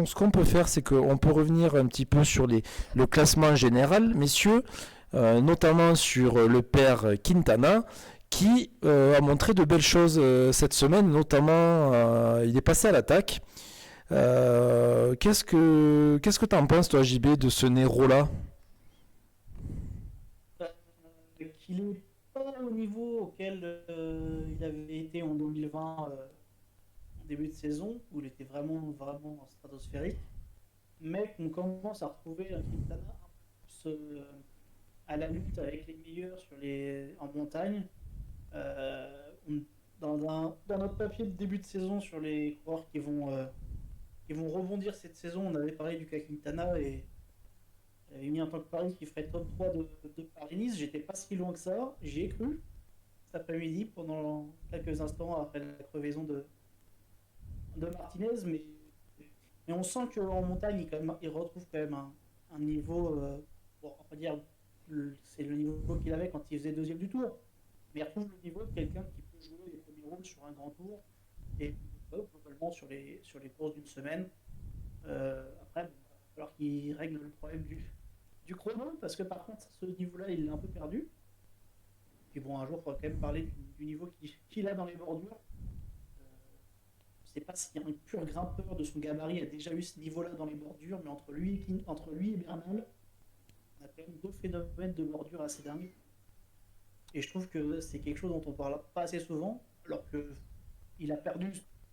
ce qu'on peut faire, c'est qu'on peut revenir un petit peu sur le classement général, messieurs, notamment sur le père Quintana, qui a montré de belles choses cette semaine, notamment il est passé à l'attaque. Qu'est-ce que tu en penses, toi, JB, de ce Nero-là? Euh, qu'il n'est pas au niveau auquel il avait été en 2020, en début de saison, où il était vraiment, vraiment stratosphérique, mais qu'on commence à retrouver un Quintana un peu plus à la lutte avec les meilleurs en montagne. Dans notre papier de début de saison sur les coureurs qui vont rebondir cette saison, on avait parlé du cas Quintana et j'avais mis en tant que pari qui ferait top 3 de Paris-Nice. J'étais pas si loin que ça, j'y ai cru cet après-midi pendant quelques instants après la crevaison de Martinez, mais on sent qu'en montagne, il retrouve quand même un niveau, bon, on va dire, c'est le niveau qu'il avait quand il faisait deuxième du tour, mais il retrouve le niveau de quelqu'un qui peut jouer les premiers rôles sur un grand tour et globalement sur les courses d'une semaine. Après, bon, il va falloir qu'il règle le problème du chrono, parce que par contre, ce niveau-là, il l'a un peu perdu. Puis bon, un jour, il faudra quand même parler du niveau qu'il a dans les bordures. Euh, je ne sais pas si un pur grimpeur de son gabarit a déjà eu ce niveau-là dans les bordures, mais entre lui et Bernal, on a quand même deux phénomènes de bordure assez dingues. Et je trouve que c'est quelque chose dont on parle pas assez souvent, alors que il a perdu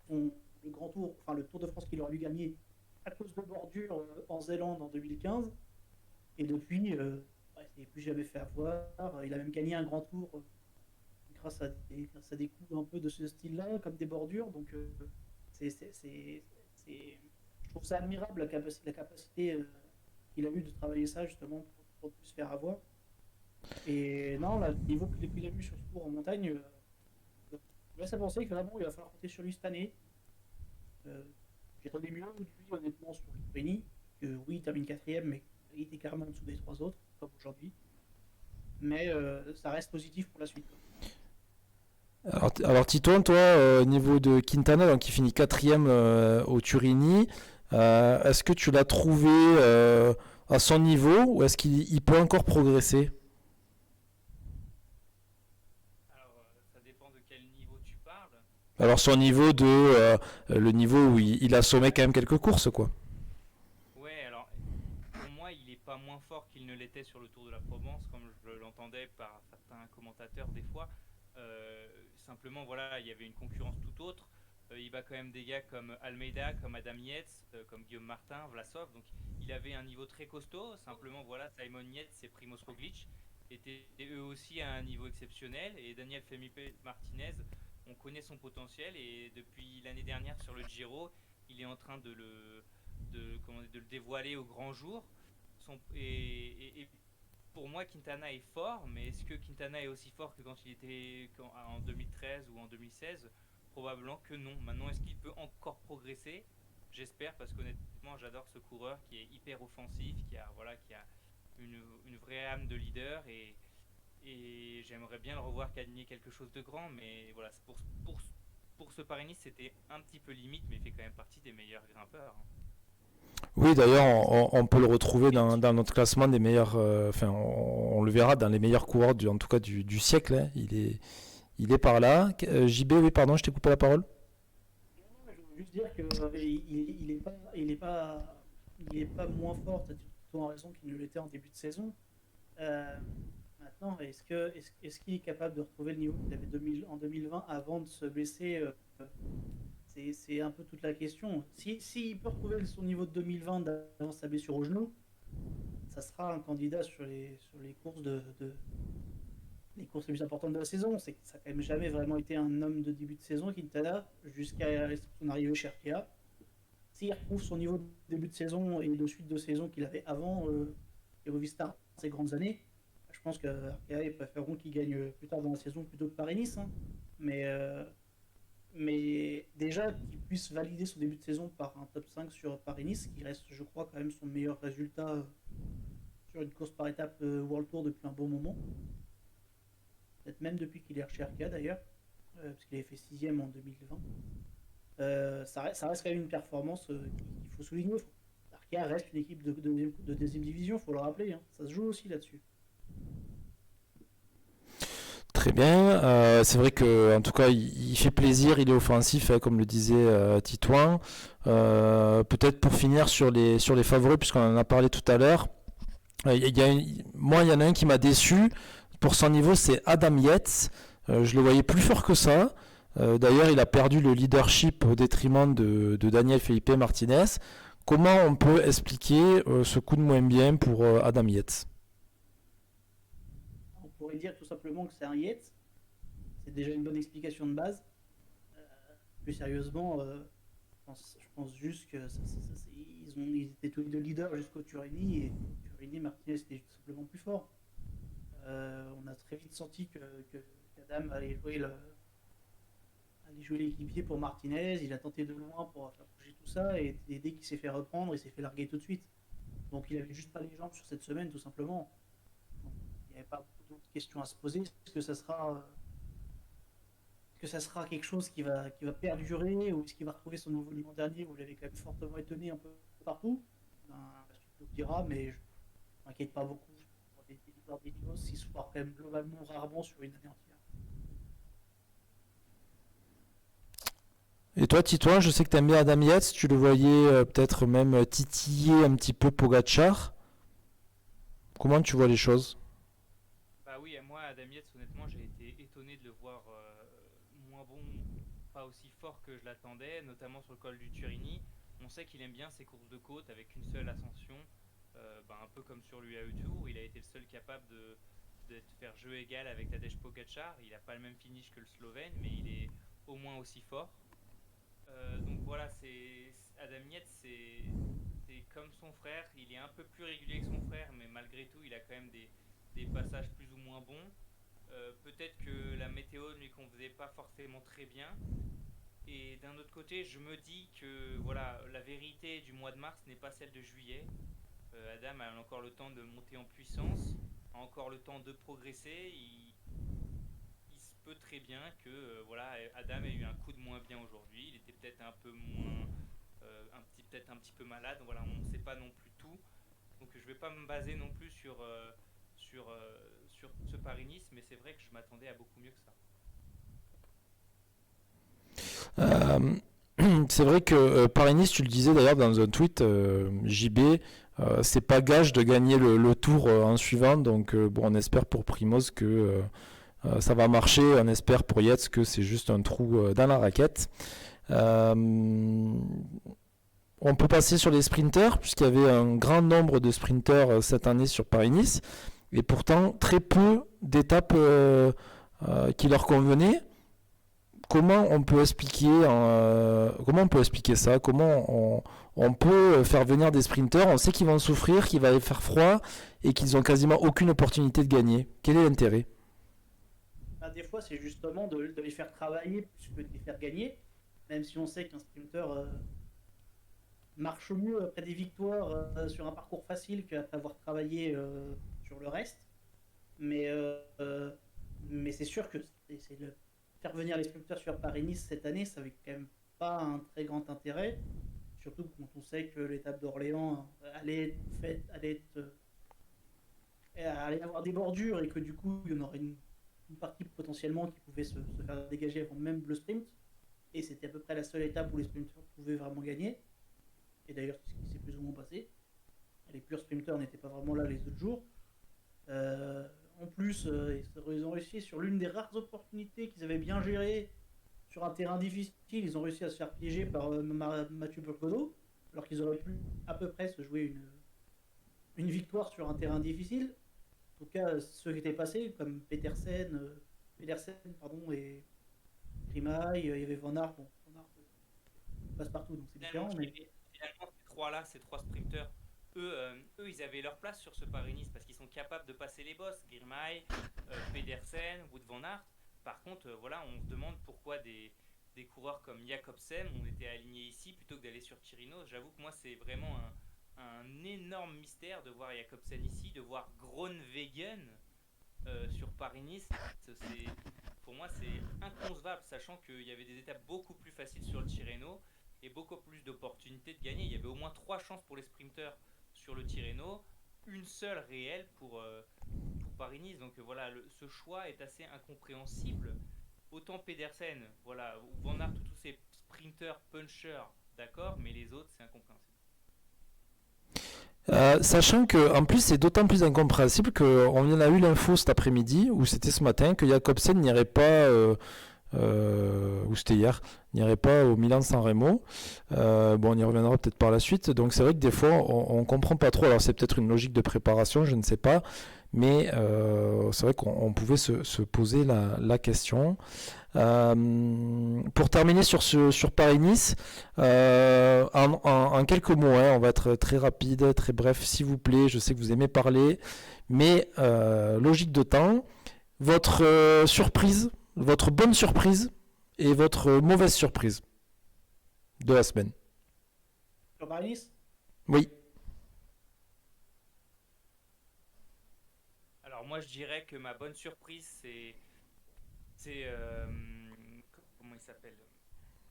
le grand tour, enfin le Tour de France qu'il aurait dû gagner à cause de bordure en Zélande en 2015. Et depuis, ouais, il n'est plus jamais fait avoir. Il a même gagné un grand tour grâce à des coups un peu de ce style-là, comme des bordures. Donc, c'est, c'est, c'est, je trouve ça admirable la capacité qu'il a eu de travailler ça justement pour plus se faire avoir. Et non, là, le niveau qu'il a eu sur ce tour en montagne, me laisse à penser que vraiment il va falloir compter sur lui cette année. Euh, J'ai trouvé mieux de lui honnêtement sur le Penny, que oui, il termine quatrième, mais il était carrément en dessous des trois autres, comme aujourd'hui. Mais ça reste positif pour la suite, quoi. Alors Titon, toi, au niveau de Quintana, donc qui finit quatrième au Turini, est-ce que tu l'as trouvé à son niveau ou est-ce qu'il peut encore progresser? Alors, ça dépend de quel niveau tu parles. Alors son niveau de le niveau où il a sommé quand même quelques courses, quoi. Ouais, alors pour moi, il est pas moins fort qu'il ne l'était sur le Tour de la Provence, comme je l'entendais par certains commentateurs des fois. Simplement, voilà, il y avait une concurrence tout autre. Il bat quand même des gars comme Almeida, comme Adam Yates, comme Guillaume Martin, Vlasov. Donc, il avait un niveau très costaud. Simplement, voilà, Simon Yates et Primoz Roglic étaient eux aussi à un niveau exceptionnel. Et Daniel Felipe Martinez, on connaît son potentiel. Et depuis l'année dernière sur le Giro, il est en train de le dévoiler au grand jour. Et pour moi, Quintana est fort, mais est-ce que Quintana est aussi fort que quand il était en 2013 ou en 2016? Probablement que non. Maintenant, est-ce qu'il peut encore progresser? J'espère, parce qu'honnêtement, j'adore ce coureur qui est hyper offensif, qui a une vraie âme de leader, et j'aimerais bien le revoir gagner quelque chose de grand, mais voilà, pour ce Paris-Nice, c'était un petit peu limite, mais il fait quand même partie des meilleurs grimpeurs, hein. Oui, d'ailleurs, on peut le retrouver dans notre classement des meilleurs. Enfin, on le verra dans les meilleurs coureurs, en tout cas du siècle, hein. Il est par là. JB, oui, pardon, je t'ai coupé la parole. Non, non, mais je veux juste dire que il est pas moins fort. Tu as tout en raison qu'il ne l'était en début de saison. Euh, Maintenant, est-ce qu'il est capable de retrouver le niveau qu'il avait en 2020 avant de se blesser? C'est un peu toute la question. Si il peut retrouver son niveau de 2020 d'avant sa blessure au genou, ça sera un candidat sur les courses les courses les plus importantes de la saison. C'est que ça n'a quand même jamais vraiment été un homme de début de saison, Quintana, jusqu'à son arrivée chez Arkea. S'il retrouve son niveau de début de saison et de suite de saison qu'il avait avant les Movistar ces grandes années, je pense qu'Arkea préféreront qu'il gagne plus tard dans la saison plutôt que Paris-Nice, hein. Mais, euh, mais déjà qu'il puisse valider son début de saison par un top 5 sur Paris-Nice, qui reste, je crois, quand même son meilleur résultat sur une course par étape World Tour depuis un bon moment. Peut-être même depuis qu'il est chez Arkea d'ailleurs, parce qu'il avait fait sixième en 2020. Ça reste quand même une performance qu'il faut souligner. Arkea reste une équipe de deuxième division, faut le rappeler, hein. Ça se joue aussi là-dessus. Très bien. C'est vrai que en tout cas, il fait plaisir, il est offensif, hein, comme le disait Titouan. Peut-être pour finir sur les favoris, puisqu'on en a parlé tout à l'heure. Moi, il y en a un qui m'a déçu pour son niveau, c'est Adam Yates. Je le voyais plus fort que ça. D'ailleurs, il a perdu le leadership au détriment de Daniel Felipe Martinez. Comment on peut expliquer ce coup de moins bien pour Adam Yates? On pourrait dire tout simplement que c'est un Yates. C'est déjà une bonne explication de base. Euh, Plus sérieusement, je pense juste que ils étaient tous les deux leaders jusqu'au Turini et Turini Martinez était tout simplement plus fort. On a très vite senti qu'Adam allait jouer l'équipier pour Martinez. Il a tenté de loin pour faire bouger tout ça et dès qu'il s'est fait reprendre, il s'est fait larguer tout de suite. Donc il avait juste pas les jambes sur cette semaine tout simplement. Donc, il n'y avait pas beaucoup d'autres questions à se poser. Est-ce que ça sera quelque chose qui va perdurer ou est-ce qu'il va retrouver son niveau l'an dernier où il avait quand même fortement étonné un peu partout? Ben, la suite nous le dira, mais je m'inquiète pas beaucoup pour des victoires d'Ineos, ils se voient quand même globalement rarement sur une année entière. Et toi, Titouan, je sais que tu aimes bien Adam Yates. Tu le voyais peut-être même titiller un petit peu Pogacar. Comment tu vois les choses? Bah oui, moi, Adam Yates, honnêtement, j'ai été étonné de le voir moins bon, pas aussi fort que je l'attendais, notamment sur le col du Turini. On sait qu'il aime bien ses courses de côte avec une seule ascension, un peu comme sur l'UAE Tour. Il a été le seul capable de faire jeu égal avec Tadej Pogacar. Il n'a pas le même finish que le Slovène, mais il est au moins aussi fort. Donc voilà, Adam Yates, c'est comme son frère. Il est un peu plus régulier que son frère, mais malgré tout, il a quand même des passages plus ou moins bons. Peut-être que la météo ne lui convenait pas forcément très bien. Et d'un autre côté, je me dis que voilà, la vérité du mois de mars n'est pas celle de juillet. Adam a encore le temps de monter en puissance, a encore le temps de progresser. Il se peut très bien que voilà, Adam ait eu un coup de moins bien aujourd'hui. Il était peut-être un peu moins, peut-être un petit peu malade. Voilà, on ne sait pas non plus tout. Donc je ne vais pas me baser non plus sur ce Paris-Nice, mais c'est vrai que je m'attendais à beaucoup mieux que ça. Euh, c'est vrai que Paris-Nice, tu le disais d'ailleurs dans un tweet, JB, c'est pas gage de gagner le tour en suivant. Donc bon, on espère pour Primoz que ça va marcher. On espère pour Yates que c'est juste un trou dans la raquette. Euh, on peut passer sur les sprinters, puisqu'il y avait un grand nombre de sprinters cette année sur Paris-Nice, et pourtant très peu d'étapes qui leur convenaient. Comment on peut expliquer ça? On peut faire venir des sprinters, on sait qu'ils vont souffrir, qu'il va faire froid et qu'ils ont quasiment aucune opportunité de gagner. Quel est l'intérêt? Ben, des fois, c'est justement de les faire travailler plus que de les faire gagner, même si on sait qu'un sprinter marche mieux après des victoires sur un parcours facile qu'après avoir travaillé sur le reste. Mais, euh, euh, mais c'est sûr que faire venir les sprinters sur Paris-Nice cette année, ça avait quand même pas un très grand intérêt. Surtout quand on sait que l'étape d'Orléans allait être faite, allait avoir des bordures et que du coup, il y en aurait une partie potentiellement qui pouvait se faire dégager avant même le sprint. Et c'était à peu près la seule étape où les sprinters pouvaient vraiment gagner. Et d'ailleurs, c'est ce qui s'est plus ou moins passé. Les purs sprinters n'étaient pas vraiment là les autres jours. Euh, En plus, ils ont réussi sur l'une des rares opportunités qu'ils avaient bien gérées sur un terrain difficile. Ils ont réussi à se faire piéger par Mathieu Burgodeau, alors qu'ils auraient pu à peu près se jouer une victoire sur un terrain difficile. En tout cas, ceux qui étaient passés, comme Pedersen pardon, et Grimaille, il y avait Van Aert. Bon, Van Aert passe partout, donc c'est Finalement, différent, mais ces trois-là, ces trois sprinters, eux, ils avaient leur place sur ce Paris-Nice parce qu'ils sont capables de passer les bosses. Girmay, Pedersen, Wout van Aert. Par contre, voilà, on se demande pourquoi des coureurs comme Jacobsen ont été alignés ici plutôt que d'aller sur Tirino. J'avoue que moi, c'est vraiment un énorme mystère de voir Jacobsen ici, de voir Groenewegen sur Paris-Nice, pour moi c'est inconcevable, sachant qu'il y avait des étapes beaucoup plus faciles sur le Tirreno et beaucoup plus d'opportunités de gagner. Il y avait au moins 3 chances pour les sprinteurs sur le Tirreno, une seule réelle pour Paris-Nice. Donc voilà, ce choix est assez incompréhensible. Autant Pedersen, voilà, ou Van Aert, tous ces sprinters, punchers, d'accord, mais les autres c'est incompréhensible. Sachant que en plus c'est d'autant plus incompréhensible qu'on en a eu l'info cet après-midi, ou c'était ce matin, que Jacobsen n'irait pas, ou c'était hier, n'irait pas au Milan-San Remo. Bon, on y reviendra peut-être par la suite. Donc c'est vrai que des fois on comprend pas trop. Alors c'est peut-être une logique de préparation, je ne sais pas, mais c'est vrai qu'on pouvait se poser la question. Pour terminer sur Paris-Nice, en quelques mots, hein, on va être très rapide, très bref, s'il vous plaît. Je sais que vous aimez parler, mais logique de temps. Votre surprise, votre bonne surprise et votre mauvaise surprise de la semaine. Sur Paris-Nice, Oui. Alors moi je dirais que ma bonne surprise c'est comment il s'appelle.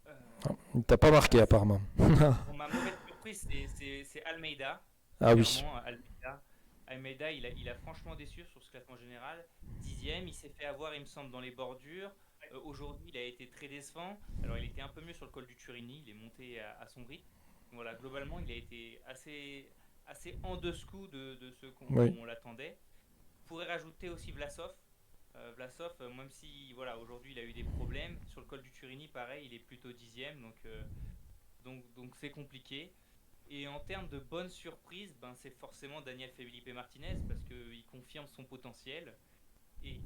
Euh, T'as pas marqué apparemment. Bon, ma mauvaise surprise, c'est Almeida. Ah oui. Clairement, Almeida, il a franchement déçu sur ce classement général. 10e, il s'est fait avoir, il me semble, dans les bordures. Aujourd'hui, il a été très décevant. Alors, il était un peu mieux sur le col du Turini, il est monté à son rythme. Voilà, globalement, il a été assez en dessous de ce Oui. qu'on l'attendait. On pourrait rajouter aussi Vlasov. Vlasov, même si voilà, aujourd'hui il a eu des problèmes, sur le col du Turini, pareil, il est plutôt 10e, donc c'est compliqué. Et en termes de bonne surprise, ben, c'est forcément Daniel Felipe Martinez, parce qu'il confirme son potentiel et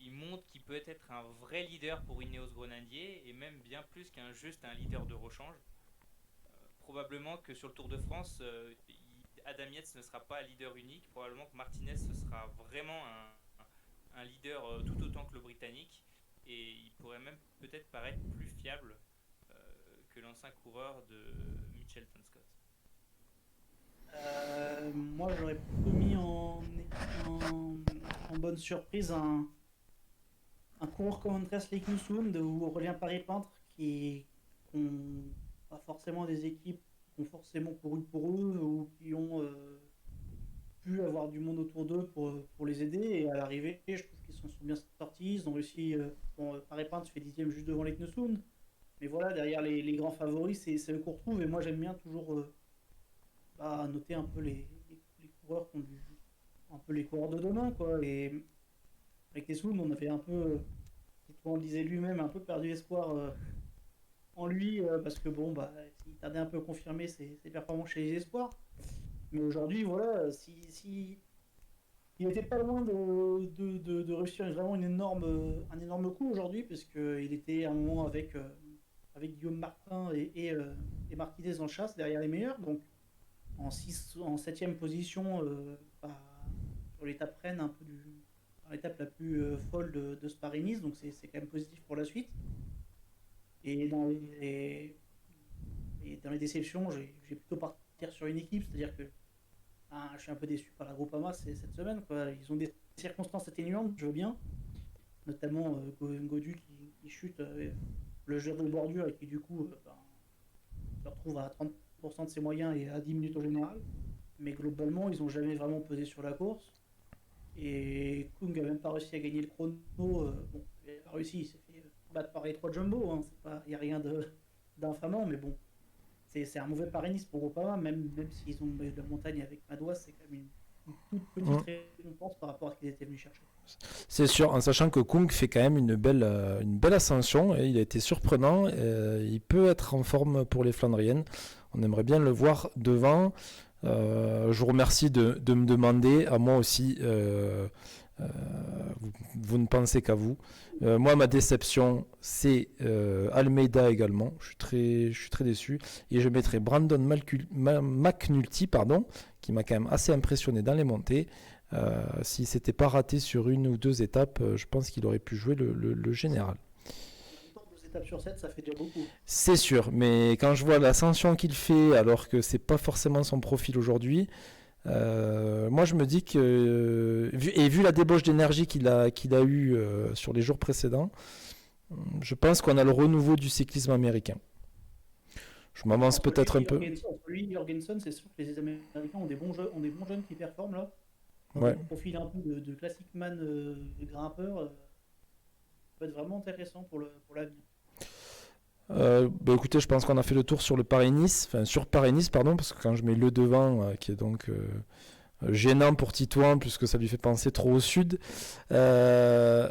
il montre qu'il peut être un vrai leader pour Ineos Grenadier, et même bien plus qu'un juste un leader de rechange. Probablement que sur le Tour de France, Adam Yates ne sera pas leader unique, probablement que Martinez ce sera vraiment un leader tout autant que le Britannique, et il pourrait même peut-être paraître plus fiable que l'ancien coureur de Mitchelton Scott. moi j'aurais plutôt mis en bonne surprise un coureur comme Andreas Leknessund ou Aurélien Paris-Peintre qui n'ont pas forcément des équipes qui ont forcément couru pour eux ou qui ont pu avoir du monde autour d'eux pour les aider. Et à l'arrivée, je trouve qu'ils sont bien sortis. Ils ont réussi. Bon, Paris-Peintre fait 10e juste devant Leknessund. Mais voilà, derrière les grands favoris, c'est eux qu'on retrouve. Et moi, j'aime bien toujours noter un peu les coureurs qui ont un peu les coureurs de demain, quoi. Et avec Leknessund, on avait un peu, on le disait lui-même, un peu perdu espoir en lui parce que bon, il tardait un peu à confirmer ses performances chez les espoirs. Mais aujourd'hui, voilà, si il n'était pas loin de réussir vraiment un énorme coup aujourd'hui, parce qu'il était à un moment avec Guillaume Martin et Martinez en chasse derrière les meilleurs, donc en 7e position sur l'étape Rennes, un peu l'étape la plus folle de ce Paris-Nice, donc c'est quand même positif pour la suite. Et dans les déceptions, j'ai plutôt partir sur une équipe, c'est-à-dire que je suis un peu déçu par la Groupama cette semaine, quoi. Ils ont des circonstances atténuantes, je veux bien, notamment Godu qui chute, le jeu de bordure et qui du coup se retrouve à 30% de ses moyens et à 10 minutes au général. Mais globalement, ils n'ont jamais vraiment pesé sur la course. Et Kung n'a même pas réussi à gagner le chrono. Bon, il n'a pas réussi, il s'est fait battre par les 3 Jumbo. Hein. Il n'y a rien d'infamant, mais bon. C'est un mauvais Paris-Nice pour Groupama, même s'ils ont eu de la montagne avec Madouas, c'est quand même une toute petite récompense par rapport à ce qu'ils étaient venus chercher. C'est sûr, en sachant que Kung fait quand même une belle ascension, et il a été surprenant, il peut être en forme pour les Flandriennes, on aimerait bien le voir devant. Je vous remercie de me demander, à moi aussi, vous ne pensez qu'à vous. Moi, ma déception, c'est Almeida également. Je suis très déçu. Et je mettrai Brandon McNulty, qui m'a quand même assez impressionné dans les montées. S'il ne s'était pas raté sur une ou deux étapes, je pense qu'il aurait pu jouer le général. 2 étapes sur 7, ça fait déjà beaucoup. C'est sûr, mais quand je vois l'ascension qu'il fait, alors que c'est pas forcément son profil aujourd'hui, Moi, je me dis que, vu la débauche d'énergie qu'il a eu sur les jours précédents, je pense qu'on a le renouveau du cyclisme américain. Je m'avance peut-être un peu. Entre lui et Jorgensen, c'est sûr que les Américains ont des bons jeunes qui performent là. Ouais. Des profils un peu de classic man grimpeur. Ça peut être vraiment intéressant pour l'avenir. Écoutez, je pense qu'on a fait le tour sur le Paris-Nice, enfin sur Paris-Nice, pardon, parce que quand je mets le devant, qui est donc gênant pour Titouan, puisque ça lui fait penser trop au sud, on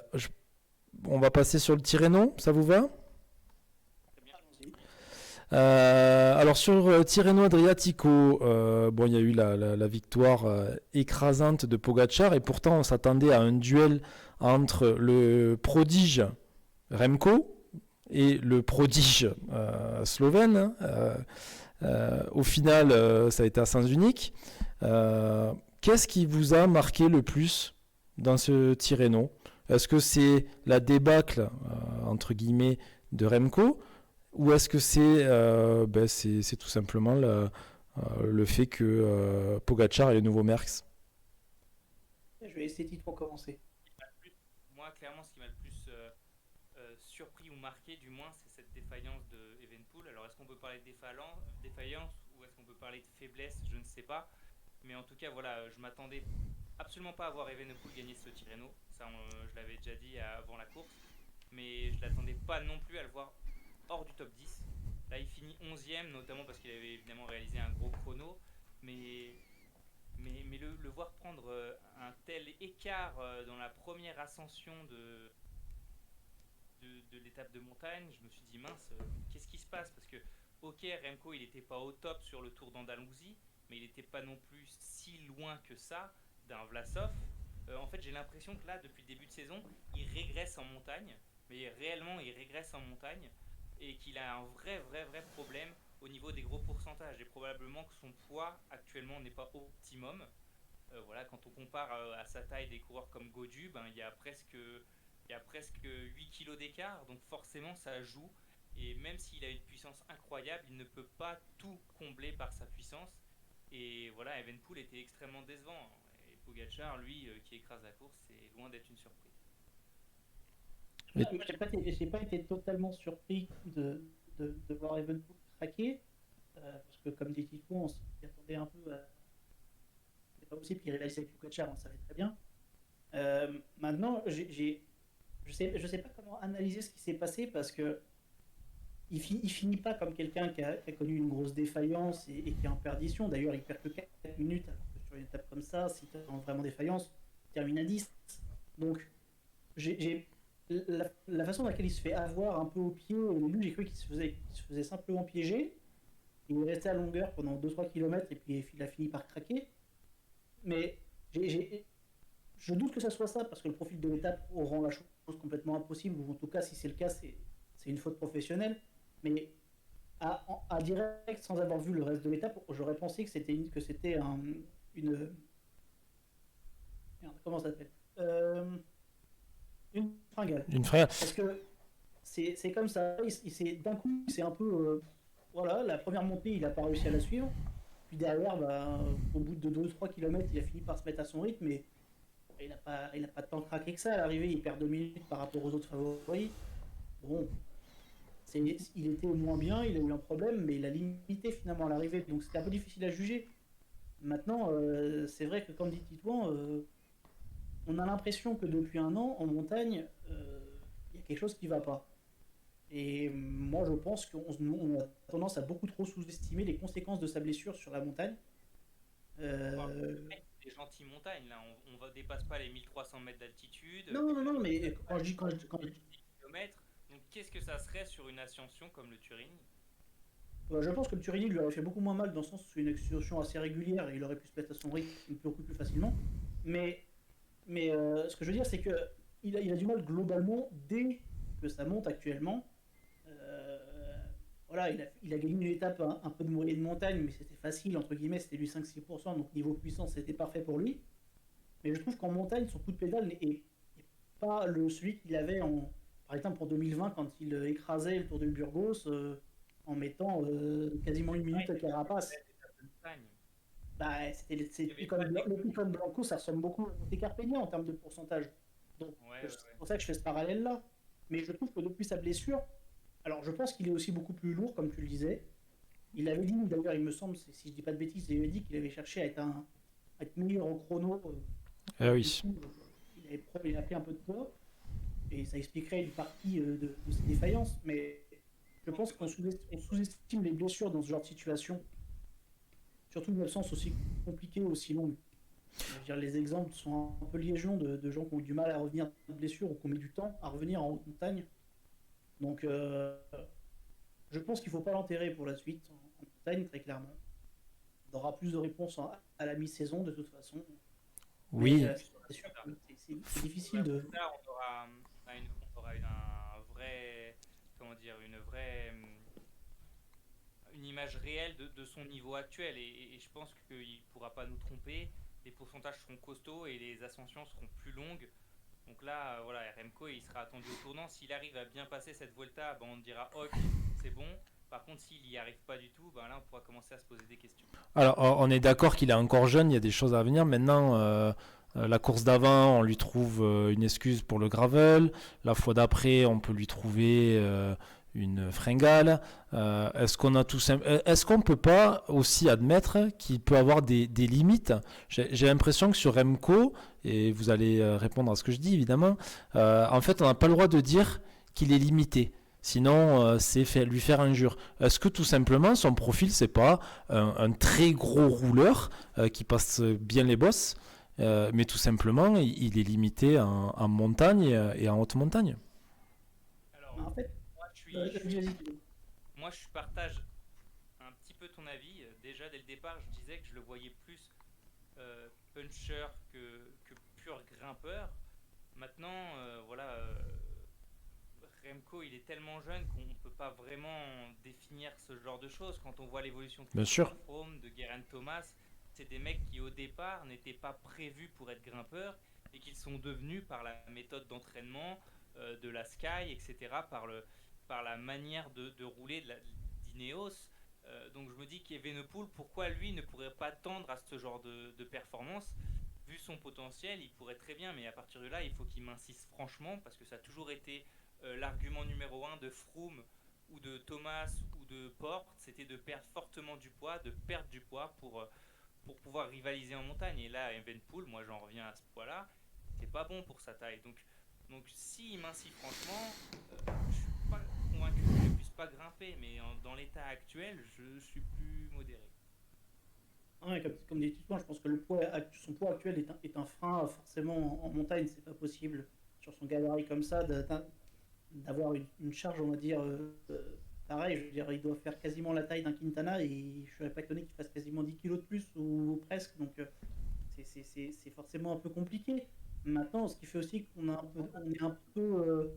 va passer sur le Tirreno, ça vous va? Alors sur Tirreno Adriatico, bon, il y a eu la victoire écrasante de Pogačar, et pourtant on s'attendait à un duel entre le prodige Remco et le prodige slovène. Au final, ça a été à sens unique. Qu'est-ce qui vous a marqué le plus dans ce Tirreno? Est-ce que c'est la débâcle, entre guillemets, de Remco, ou est-ce que c'est tout simplement le fait que Pogačar est le nouveau Merckx? Je vais essayer pour commencer. Moi, clairement, ce qui m'a le plus surpris ou marqué, du moins, c'est cette défaillance de Evenepoel. Alors, est-ce qu'on peut parler de défaillance ou est-ce qu'on peut parler de faiblesse? Je ne sais pas. Mais en tout cas, voilà, je m'attendais absolument pas à voir Evenepoel gagner ce Tirreno. Ça, je l'avais déjà dit avant la course. Mais je l'attendais pas non plus à le voir hors du top 10. Là, il finit 11ème, notamment parce qu'il avait évidemment réalisé un gros chrono. Mais le voir prendre un tel écart dans la première ascension de l'étape de montagne, je me suis dit mince, qu'est-ce qui se passe? Parce que, ok, Remco il n'était pas au top sur le Tour d'Andalousie, mais il n'était pas non plus si loin que ça d'un Vlasov. En fait, j'ai l'impression que là, depuis le début de saison, il régresse en montagne, mais réellement, il régresse en montagne, et qu'il a un vrai problème au niveau des gros pourcentages, et probablement que son poids actuellement n'est pas optimum. Voilà, quand on compare à sa taille des coureurs comme Gaudu, ben, il y a presque 8 kilos d'écart, donc forcément ça joue. Et même s'il a une puissance incroyable, il ne peut pas tout combler par sa puissance. Et voilà, Evenepoel était extrêmement décevant. Et Pogačar, lui, qui écrase la course, c'est loin d'être une surprise. Moi, j'ai pas été totalement surpris de voir Evenepoel craquer, parce que comme dit Tito, on s'y attendait un peu. C'est pas possible qu'il réalise avec Pogačar, on le savait très bien. Maintenant, je sais pas comment analyser ce qui s'est passé parce que il finit pas comme quelqu'un qui a connu une grosse défaillance et qui est en perdition. D'ailleurs, il perd que 4 minutes, alors que sur une étape comme ça, si tu es en vraiment défaillance, tu termines à 10. Donc, la façon dans laquelle il se fait avoir un peu au pied, au début, j'ai cru qu'il se faisait simplement piéger. Il est resté à longueur pendant 2-3 km et puis il a fini par craquer. Mais je doute que ça soit ça parce que le profil de l'étape rend la chose complètement impossible, ou en tout cas, si c'est le cas, c'est une faute professionnelle. Mais à direct, sans avoir vu le reste de l'étape, j'aurais pensé que c'était une. Merde, comment ça s'appelle une fringale. Une frère. Parce que c'est comme ça, d'un coup, c'est un peu. Voilà, la première montée, il n'a pas réussi à la suivre. Puis derrière, au bout de 2-3 km, il a fini par se mettre à son rythme, mais il n'a pas tant craqué que ça. À l'arrivée, il perd 2 minutes par rapport aux autres favoris. Bon, il était moins bien, il a eu un problème, mais il a limité finalement à l'arrivée, donc c'était un peu difficile à juger. Maintenant, c'est vrai que comme dit Titouan, on a l'impression que depuis un an, en montagne, il y a quelque chose qui ne va pas. Et moi, je pense qu'on a tendance à beaucoup trop sous-estimer les conséquences de sa blessure sur la montagne. Des gentilles montagnes, là, on ne dépasse pas les 1300 mètres d'altitude. Non, mais quand je dis... kilomètres. Donc qu'est-ce que ça serait sur une ascension comme le Turini? Je pense que le Turini lui aurait fait beaucoup moins mal dans le sens où c'est une ascension assez régulière et il aurait pu se mettre à son rythme beaucoup plus facilement. Mais ce que je veux dire, c'est qu'il a du mal globalement dès que ça monte actuellement. Voilà, il a gagné une étape un peu de moyenne montagne, mais c'était facile, entre guillemets, c'était du 5-6%, donc niveau puissance, c'était parfait pour lui. Mais je trouve qu'en montagne, son coup de pédale n'est pas celui qu'il avait par exemple en 2020 quand il écrasait le Tour de Burgos en mettant quasiment une minute à Carapace. C'est le Picon Blanco, ça ressemble beaucoup au Monte Carpegna en termes de pourcentage. Donc, c'est pour ça que je fais ce parallèle-là. Mais je trouve que depuis sa blessure, alors je pense qu'il est aussi beaucoup plus lourd, comme tu le disais. Il avait dit, d'ailleurs, il me semble, si je dis pas de bêtises, il avait dit qu'il avait cherché à être meilleur au chrono. Oui. Du coup, il a pris un peu de poids. Et ça expliquerait une partie de ses défaillances. Mais je pense qu'on sous-estime les blessures dans ce genre de situation. Surtout dans le sens aussi compliqué, aussi long. Je veux dire, les exemples sont un peu légion de gens qui ont eu du mal à revenir de blessures ou qui ont mis du temps à revenir en haute montagne. Donc, je pense qu'il ne faut pas l'enterrer pour la suite en montagne, très clairement. On aura plus de réponses à la mi-saison, de toute façon. Oui. Mais, c'est sûr que c'est difficile de... Là, on aura un vrai... Comment dire, une image réelle de son niveau actuel et je pense qu'il ne pourra pas nous tromper. Les pourcentages seront costauds et les ascensions seront plus longues. Donc là, voilà, Remco, il sera attendu au tournant. S'il arrive à bien passer cette Vuelta, on dira ok, c'est bon. Par contre, s'il n'y arrive pas du tout, là, on pourra commencer à se poser des questions. Alors, on est d'accord qu'il est encore jeune, il y a des choses à venir. Maintenant, la course d'avant, on lui trouve une excuse pour le gravel. La fois d'après, on peut lui trouver une fringale. Est-ce qu'on peut pas aussi admettre qu'il peut avoir des limites? J'ai l'impression que sur Remco, et vous allez répondre à ce que je dis évidemment, en fait on n'a pas le droit de dire qu'il est limité. Sinon, c'est lui faire injure. Est-ce que tout simplement son profil, c'est pas un très gros rouleur qui passe bien les bosses, mais tout simplement il est limité en montagne et en haute montagne? Alors, En fait, moi, je partage un petit peu ton avis. Déjà, dès le départ, je disais que je le voyais plus puncher que pur grimpeur. Maintenant, Remco, il est tellement jeune qu'on ne peut pas vraiment définir ce genre de choses. Quand on voit l'évolution de Froome, de Geraint Thomas, c'est des mecs qui, au départ, n'étaient pas prévus pour être grimpeurs et qu'ils sont devenus par la méthode d'entraînement de la Sky, etc., par la manière de rouler d'Ineos. Donc je me dis qu'Evenepoel, pourquoi lui ne pourrait pas tendre à ce genre de performance? Vu son potentiel, il pourrait très bien, mais à partir de là, il faut qu'il m'insiste franchement, parce que ça a toujours été l'argument numéro 1 de Froome ou de Thomas ou de Porte, c'était de perdre fortement du poids, de perdre du poids pour pouvoir rivaliser en montagne. Et là, Evenepoel, moi j'en reviens à ce poids-là, c'est pas bon pour sa taille. Donc s'il m'insiste franchement, je suis pas convaincu qu'il ne puisse pas grimper, mais dans l'état actuel, je suis plus modéré. Ouais, comme dit Titouan, je pense que son poids actuel est un frein forcément en montagne. C'est pas possible sur son gabarit comme ça d'avoir une charge, on va dire, pareil. Je veux dire, il doit faire quasiment la taille d'un Quintana et je serais pas étonné qu'il fasse quasiment 10 kilos de plus ou presque. Donc c'est forcément un peu compliqué. Maintenant, ce qui fait aussi on est un peu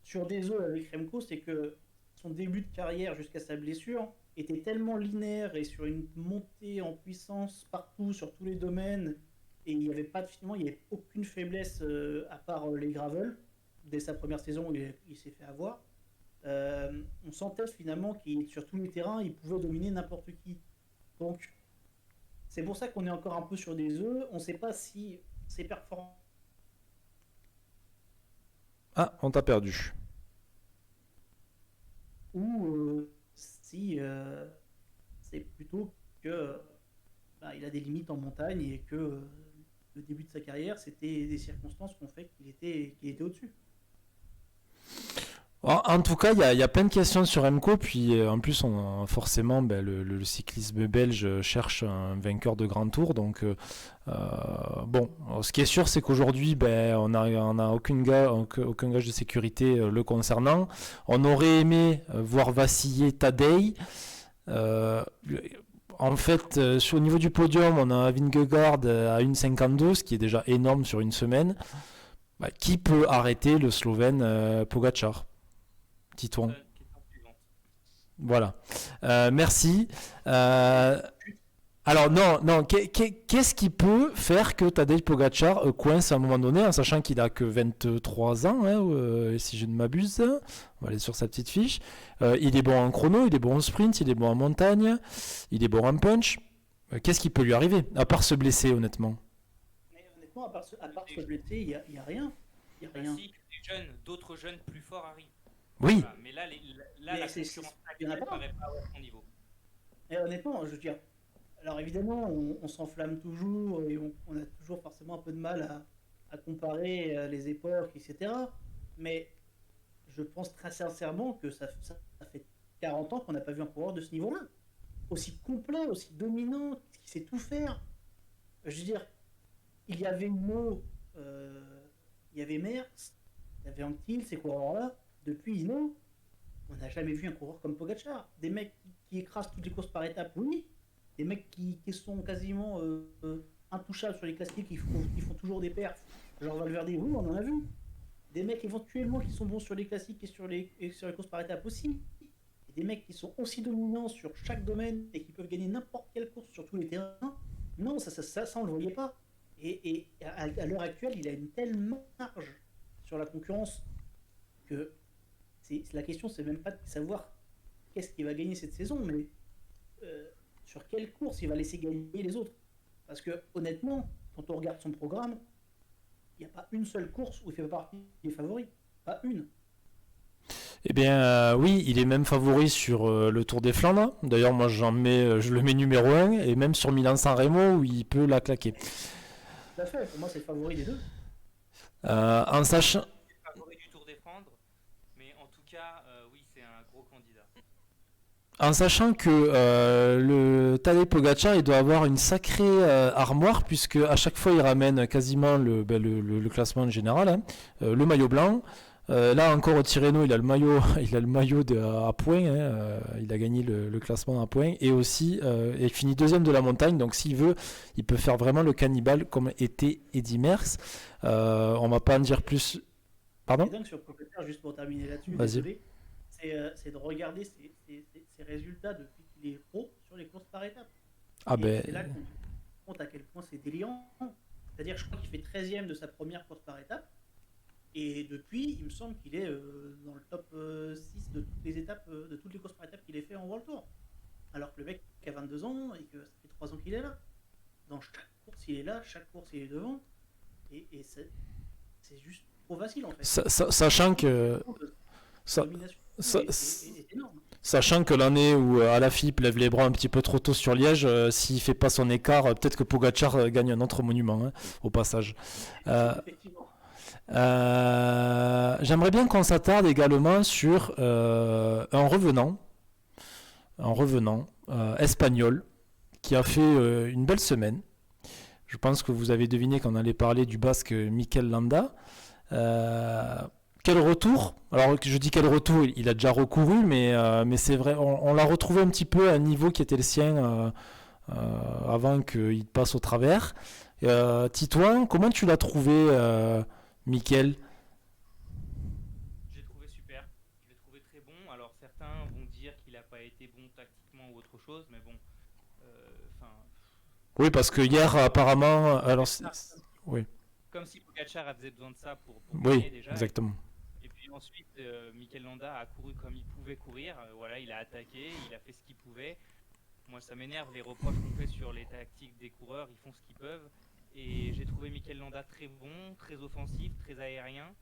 sur des œufs avec Remco, c'est que son début de carrière jusqu'à sa blessure était tellement linéaire et sur une montée en puissance partout, sur tous les domaines, et il n'y avait aucune faiblesse à part les gravels. Dès sa première saison, il s'est fait avoir. On sentait finalement qu'il, sur tous les terrains, il pouvait dominer n'importe qui. Donc, c'est pour ça qu'on est encore un peu sur des œufs. On ne sait pas si ses performances... Ah, on t'a perdu. Ou si c'est plutôt que il a des limites en montagne et que le début de sa carrière, c'était des circonstances qui ont fait qu'il était au-dessus. En tout cas, il y a plein de questions sur Remco, puis en plus, forcément, le cyclisme belge cherche un vainqueur de grand tour. Donc, ce qui est sûr, c'est qu'aujourd'hui, on n'a aucun gage de sécurité le concernant. On aurait aimé voir vaciller Tadej. En fait, au niveau du podium, on a Vingegaard à 1,52, ce qui est déjà énorme sur une semaine. Qui peut arrêter le Slovène Pogačar? Titouan. Voilà. Merci. Alors non. Qu'est-ce qui peut faire que Tadej Pogačar coince à un moment donné, en sachant qu'il a que 23 ans, si je ne m'abuse. On va aller sur sa petite fiche. Il est bon en chrono, il est bon en sprint, il est bon en montagne, il est bon en punch. Qu'est-ce qui peut lui arriver, à part se blesser, honnêtement? Mais honnêtement, à part se blesser, il y a rien. Il y a Bah rien. si, d'autres jeunes plus forts arrivent. Oui, Voilà. Mais là, Mais la c'est- concurrence il y en a actuelle pas. paraît pas avoir son niveau. Mais honnêtement, je veux dire, alors évidemment, on s'enflamme toujours et on a toujours forcément un peu de mal à comparer les époques, etc. Mais je pense très sincèrement que ça fait 40 ans qu'on n'a pas vu un coureur de ce niveau-là. Aussi complet, aussi dominant, qui sait tout faire. Je veux dire, il y avait Mo, il y avait Merckx, il y avait Anquetil, ces coureurs-là. Depuis Hinault, on n'a jamais vu un coureur comme Pogacar. Des mecs qui écrasent toutes les courses par étapes, oui. Des mecs qui sont quasiment intouchables sur les classiques, qui font toujours des perfs. Genre Valverde, oui, on en a vu. Des mecs éventuellement qui sont bons sur les classiques et sur les courses par étapes aussi. Et des mecs qui sont aussi dominants sur chaque domaine et qui peuvent gagner n'importe quelle course sur tous les terrains. Non, ça on le voyait pas. Et à l'heure actuelle, il a une telle marge sur la concurrence que la question, c'est même pas de savoir qu'est-ce qu'il va gagner cette saison, mais sur quelle course il va laisser gagner les autres. Parce que honnêtement, quand on regarde son programme, il n'y a pas une seule course où il fait partie des favoris. Pas une. eh bien oui, il est même favori sur le Tour des Flandres. D'ailleurs, moi je le mets numéro un, et même sur Milan-San Remo où il peut la claquer. Tout à fait, pour moi c'est le favori des deux. En sachant, Favori du Tour des Flandres, mais en tout cas, oui, c'est un gros candidat. En sachant que le Tadej Pogacar, il doit avoir une sacrée armoire, puisque à chaque fois il ramène quasiment le classement général, hein, le maillot blanc. Là encore au Tirreno, il a le maillot, il a le maillot à points, hein, il a gagné le classement à points, et aussi il finit deuxième de la montagne. Donc s'il veut, il peut faire vraiment le cannibale comme était Eddy Merckx. On va pas en dire plus. Pardon? Et donc sur Pogacar, juste pour terminer là-dessus, Vas-y. désolé, c'est de regarder ses résultats depuis qu'il est pro sur les courses par étapes. Ah Et ben, c'est là qu'on se rend compte à quel point c'est délirant. C'est-à-dire, je crois qu'il fait 13e de sa première course par étape. Et depuis, il me semble qu'il est dans le top 6 de toutes les étapes, de toutes les courses par étapes qu'il ait fait en World Tour. Alors que le mec a 22 ans et que ça fait 3 ans qu'il est là. Dans chaque course, il est là, chaque course, il est devant. Et c'est juste trop facile en fait. sachant que La domination ça- est énorme. sachant que l'année où Alaphilippe lève les bras un petit peu trop tôt sur Liège, s'il fait pas son écart, peut-être que Pogacar gagne un autre monument, hein, au passage. Euh, Effectivement. J'aimerais bien qu'on s'attarde également sur un revenant espagnol qui a fait une belle semaine. Je pense que vous avez deviné qu'on allait parler du basque Mikel Landa. Euh, Quel retour! Alors je dis quel retour, il a déjà recouru, mais c'est vrai, on l'a retrouvé un petit peu à un niveau qui était le sien avant qu'il passe au travers. Titouan, comment tu l'as trouvé, Mikel? J'ai trouvé super, je l'ai trouvé très bon. Alors certains vont dire qu'il n'a pas été bon tactiquement ou autre chose, mais bon, enfin, Oui, parce que hier, apparemment, alors, oui, comme si Pogacar avait besoin de ça pour oui, gagner déjà. exactement. Et puis ensuite, Mikel Landa a couru comme il pouvait courir. Voilà, il a attaqué, il a fait ce qu'il pouvait. Moi, ça m'énerve les reproches qu'on fait sur les tactiques des coureurs. Ils font ce qu'ils peuvent. Et j'ai trouvé Mikel Landa très bon, très offensif, très aérien.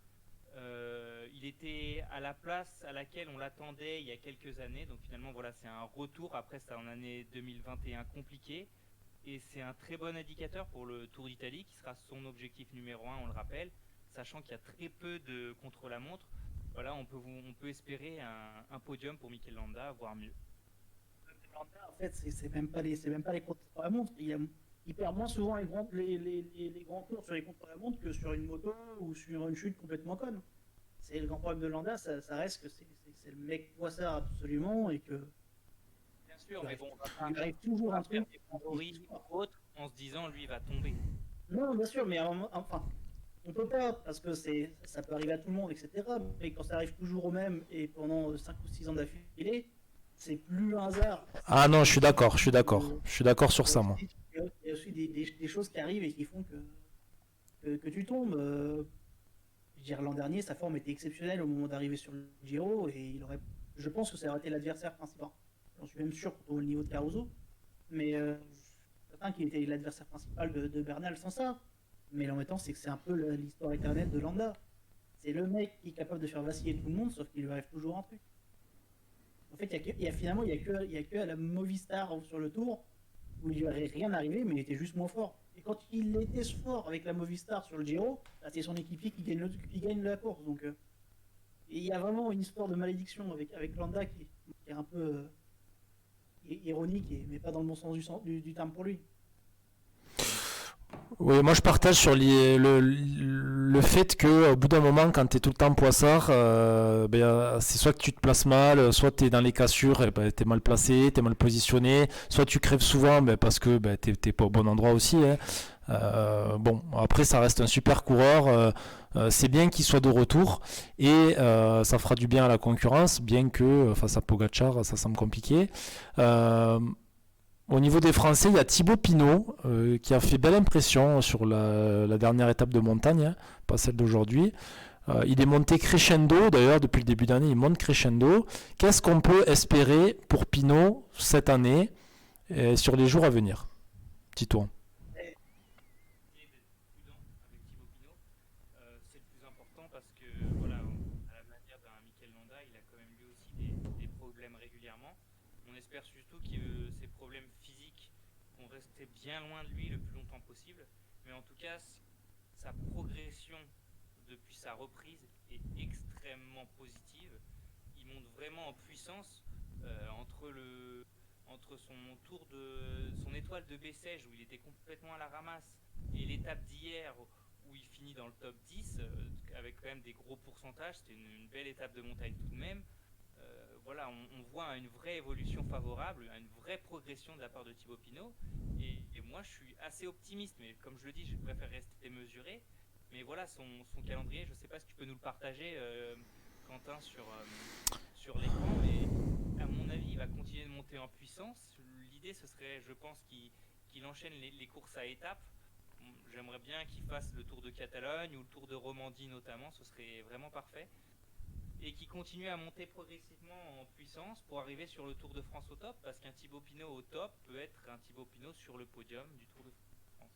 Il était à la place à laquelle on l'attendait il y a quelques années. Donc finalement, voilà, c'est un retour après ça en année 2021 compliquée. Et c'est un très bon indicateur pour le Tour d'Italie, qui sera son objectif numéro un, on le rappelle, sachant qu'il y a très peu de contre-la-montre. Voilà, on peut espérer un podium pour Mikel Landa, voire mieux. En fait, c'est même pas les contre-la-montre. Il perd moins souvent les grands tours sur les contre-la-montre que sur une moto ou sur une chute complètement conne. C'est le grand problème de Landa, ça reste que c'est le mec poissard absolument et que Bien sûr, il mais arrive, bon, il arrive toujours un faire truc. des favoris ou autres en se disant lui va tomber. Non, bien sûr, mais à un moment, enfin, on peut pas parce que ça peut arriver à tout le monde, etc. Mais quand ça arrive toujours au même et pendant 5 ou 6 ans d'affilée, c'est plus un hasard. Ah non, je suis d'accord sur ça, moi. Il y a aussi des choses qui arrivent et qui font que tu tombes. Je veux dire, l'an dernier, sa forme était exceptionnelle au moment d'arriver sur le Giro et je pense que ça aurait été l'adversaire principal. J'en suis même sûr pour le niveau de Caruso. Mais certain qu'il était l'adversaire principal de Bernal sans ça. Mais l'embêtant, c'est que c'est un peu l'histoire éternelle de Landa. C'est le mec qui est capable de faire vaciller tout le monde, sauf qu'il lui arrive toujours un truc. En fait, finalement, il y a que à la Movistar sur le tour où il lui aurait rien arrivé, mais il était juste moins fort. Et quand il était fort avec la Movistar sur le Giro, bah, c'est son équipier qui gagne la course. Donc, et il y a vraiment une histoire de malédiction avec Landa qui est un peu ironique, mais pas dans le bon sens du terme pour lui. Oui, moi je partage sur le fait que au bout d'un moment, quand tu es tout le temps poissard, c'est soit que tu te places mal, soit tu es dans les cassures, et tu es mal placé, tu es mal positionné, soit tu crèves souvent parce que tu pas au bon endroit aussi. Hein. Bon, après ça reste un super coureur, c'est bien qu'il soit de retour et ça fera du bien à la concurrence, bien que face à Pogacar, ça semble compliqué. Au niveau des Français, il y a Thibaut Pinot qui a fait belle impression sur la dernière étape de montagne, hein, pas celle d'aujourd'hui. Il est monté crescendo, d'ailleurs depuis le début d'année, il monte crescendo. Qu'est-ce qu'on peut espérer pour Pinot cette année et sur les jours à venir? Tito. C'est le plus important parce que, voilà, à la manière d'un Mikel Landa, il a quand même lui aussi des problèmes régulièrement. On espère surtout que ces problèmes physiques vont rester bien loin de lui le plus longtemps possible. Mais en tout cas, sa progression depuis sa reprise est extrêmement positive. Il monte vraiment en puissance entre son étoile de Bessèges où il était complètement à la ramasse et l'étape d'hier où il finit dans le top 10 avec quand même des gros pourcentages. C'était une belle étape de montagne tout de même. Voilà, on voit une vraie évolution favorable, une vraie progression de la part de Thibaut Pinot. Et moi, je suis assez optimiste, mais comme je le dis, je préfère rester mesuré. Mais voilà, son calendrier, je ne sais pas si tu peux nous le partager, Quentin, sur l'écran, mais à mon avis, il va continuer de monter en puissance. L'idée, ce serait, je pense, qu'il enchaîne les courses à étapes. J'aimerais bien qu'il fasse le Tour de Catalogne ou le Tour de Romandie notamment, ce serait vraiment parfait. Et qu'il continue à monter progressivement en puissance pour arriver sur le Tour de France au top, parce qu'un Thibaut Pinot au top peut être un Thibaut Pinot sur le podium du Tour de France.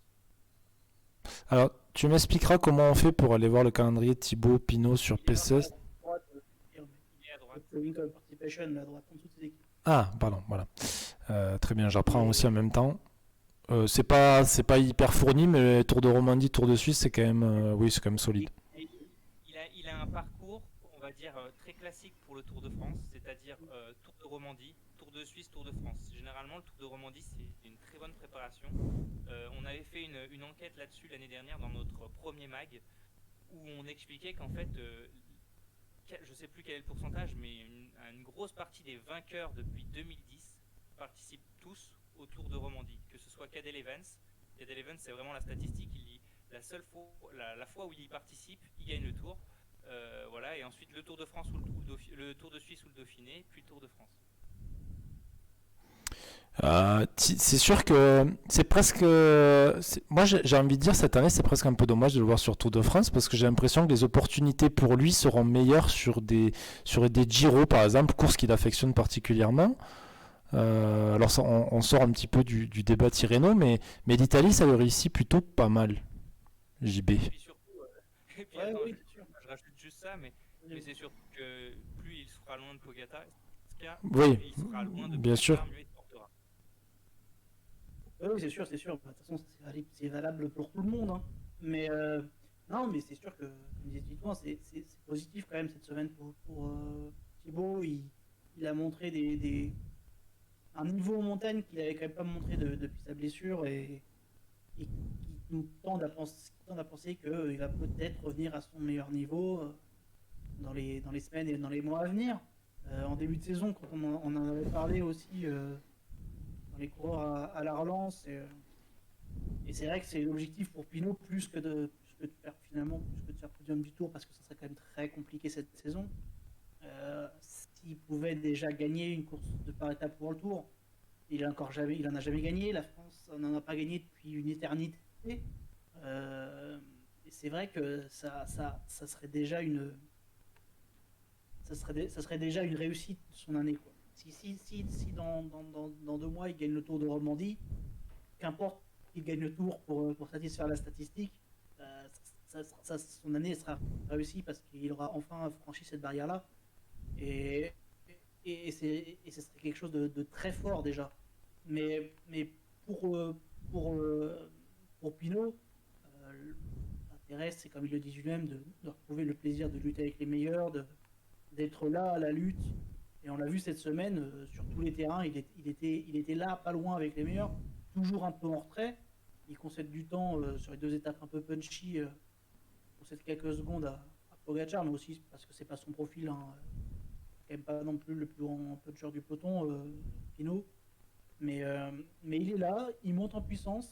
Alors, tu m'expliqueras comment on fait pour aller voir le calendrier de Thibaut Pinot sur PCS. Il est à droite. Participation, à droite, en dessous de ses équipes. Ah, pardon, voilà. Très bien, j'apprends aussi en même temps. C'est pas hyper fourni, mais Tour de Romandie, Tour de Suisse, c'est quand même, oui, c'est quand même solide. Il a un parcours, on va dire, très classique pour le Tour de France, c'est-à-dire Tour de Romandie, Tour de Suisse, Tour de France. Généralement, le Tour de Romandie, c'est une très bonne préparation. On avait fait une enquête là-dessus l'année dernière dans notre premier mag, où on expliquait qu'en fait, je ne sais plus quel est le pourcentage, mais une grosse partie des vainqueurs depuis 2010 participent tous au Tour de Romandie, que ce soit Cadel Evans. Cadel Evans, c'est vraiment la statistique, il dit la fois où il y participe, il gagne le Tour. Voilà, et ensuite le Tour de France ou le Tour de Suisse ou le Dauphiné, puis le Tour de France. C'est sûr que c'est presque. Moi, j'ai envie de dire cette année, c'est presque un peu dommage de le voir sur Tour de France parce que j'ai l'impression que les opportunités pour lui seront meilleures sur des Giro, par exemple, courses qu'il affectionne particulièrement. Alors, on sort un petit peu du débat Tirreno, mais l'Italie, ça le réussit plutôt pas mal. JB. Et puis surtout, Oui, je rajoute juste ça, mais c'est surtout que plus il sera loin de Pogacar, Oui, il sera loin de bien sûr. Pogacar, mieux il se portera. Oui, c'est sûr. De toute façon, c'est valable pour tout le monde. Hein. Mais non, mais c'est sûr que, comme disait Titouan, c'est positif quand même cette semaine pour Thibaut. Il a montré un niveau en montagne qu'il n'avait quand même pas montré depuis sa blessure et qui nous tend à penser qu'il va peut-être revenir à son meilleur niveau dans les semaines et dans les mois à venir. En début de saison, quand on en avait parlé aussi dans les coureurs à la relance, et c'est vrai que c'est l'objectif pour Pinot plus que de faire podium du Tour parce que ça serait quand même très compliqué cette saison. S'il pouvait déjà gagner une course de par étape pour le Tour, il en a jamais gagné. La France n'en a pas gagné depuis une éternité. Et c'est vrai que ça serait déjà ça serait déjà une réussite de son année, quoi. Si dans 2 mois il gagne le Tour de Romandie, qu'importe qu'il gagne le tour pour satisfaire la statistique, son année sera réussie parce qu'il aura enfin franchi cette barrière-là. Et, et ce serait quelque chose de très fort déjà. Mais pour, euh, pour, euh, pour Pinot, l'intérêt, c'est comme il le dit lui-même, de retrouver le plaisir de lutter avec les meilleurs, d'être là à la lutte. Et on l'a vu cette semaine, sur tous les terrains, il était là, pas loin avec les meilleurs, toujours un peu en retrait. Il concède du temps sur les deux étapes un peu punchy, il concède quelques secondes à Pogacar, mais aussi parce que c'est pas son profil, hein. Quand même pas non plus le plus grand puncher du peloton, Pinot. Mais il est là, il monte en puissance.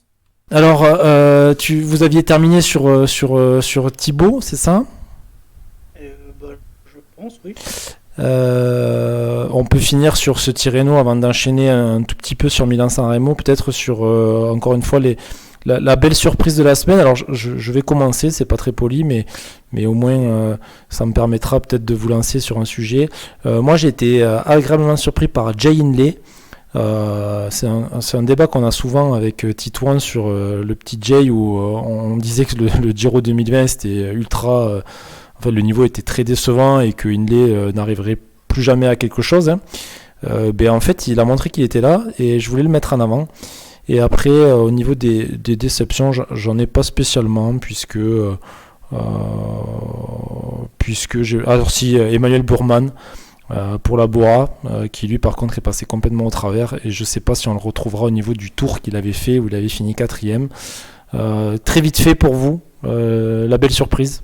Alors, vous aviez terminé sur Thibaut, c'est ça? Bah, je pense, oui. On peut finir sur ce Tirreno avant d'enchaîner un tout petit peu sur Milan-San Remo, peut-être sur, encore une fois, la belle surprise de la semaine. Alors, je vais commencer, c'est pas très poli, mais au moins, ça me permettra peut-être de vous lancer sur un sujet. Moi, j'ai été agréablement surpris par Jay Hindley. C'est un débat qu'on a souvent avec Titouan sur le petit Jay, où on disait que le Giro 2020 c'était ultra. Enfin, le niveau était très décevant et que Hindley n'arriverait plus jamais à quelque chose. Hein. En fait, il a montré qu'il était là et je voulais le mettre en avant. Et après, au niveau des déceptions, j'en ai pas spécialement, puisque alors si, Emmanuel Burman pour la Bora, qui lui par contre est passé complètement au travers, et je sais pas si on le retrouvera au niveau du tour qu'il avait fait, où il avait fini 4ème. Très vite fait pour vous, la belle surprise.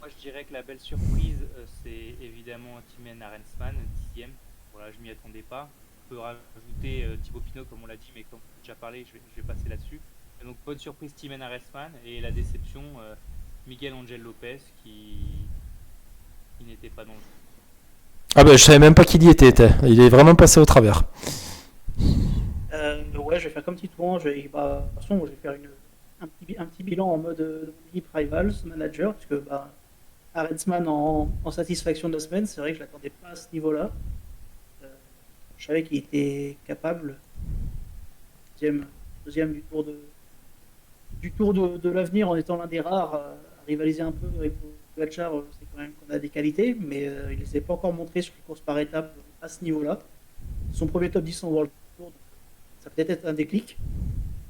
Moi, je dirais que la belle surprise, c'est évidemment Timen Arensman, 10ème. Voilà, je m'y attendais pas. On peut rajouter Thibaut Pinot, comme on l'a dit, mais comme on a déjà parlé, je vais passer là-dessus. Et donc, bonne surprise, Timen Arensman. Et la déception, Miguel Angel Lopez, qui n'était pas dans le jeu. Ah ben, je savais même pas qu'il y était. Il est vraiment passé au travers. Ouais, je vais faire comme Titouan. De toute façon, je vais faire un petit bilan en mode Deep Rivals Manager, puisque Arensman en satisfaction de la semaine, c'est vrai que je l'attendais pas à ce niveau-là. Je savais qu'il était capable. Deuxième du tour de l'avenir, en étant l'un des rares à rivaliser un peu avec Pogacar, c'est quand même qu'on a des qualités, mais il ne s'est pas encore montré sur les courses par étapes à ce niveau-là. Son premier top 10 en World Tour, ça peut être un déclic.